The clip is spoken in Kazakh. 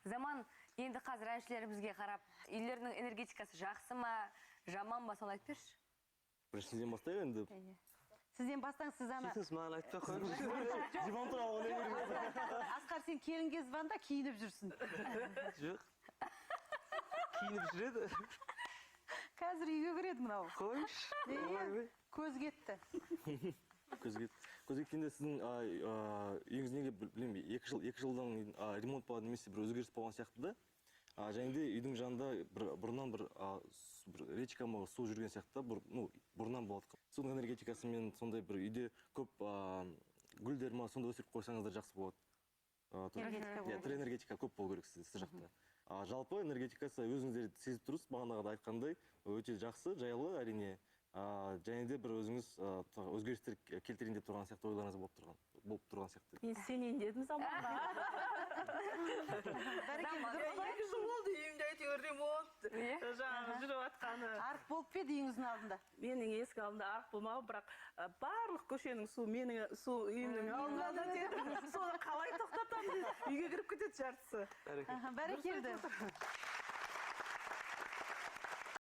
Заман енді қазір әншілерімізге қарап, үйлерінің энергетикасы жақсы ма, жаман ба, соны айтып берші. Біріншіден бастайық енді. Сізден бастаңыз, сіз ана. Сіз маған айтпай қойыңызшы. Диван туралы ойлай беріңіз. Асқар, сен келінге звонда киініп жүрсің. Жоқ. Киініп жүреді. Қазір үйге кіреді мынау. Қойшы. Көз кетті. Көз кеткенде сіздің үйіңіз неге білмеймін, 2 жылдан ремонт болған немесе бір өзгеріс болған сияқты да. Және де үйдің жанында бұрыннан бір речка ма су жүрген сияқты да, бұрыннан болады. Судың энергетикасымен сондай бір үйде көп гүлдер ма сонда өсіріп қойсаңыздар жақсы болады. Тірі энергетика көп болу керек сіз жақта. Жалпы энергетикасы өзіңіздер сезіп тұрсыз, бағанағыда айтқандай өте жақсы, жайлы әрине. Және де бір өзіңіз өзгерістер келтірейін деп тұрған сияқты ойларыңыз болып тұрған сияқты. Мен сенейін дедім заманда. Екі жыл болды үйімде әйтеуір ремонт. Жаңағы жүріп атқаны. Арық болып па еді үйіңіздің алдында? Менің есік алдында арық болмау, бірақ барлық көшенің су менің су үйімнің алдында деді. Соны қалай тоқтатамын дейді. Үйге кіріп кетеді жартысы. Бәрекелді.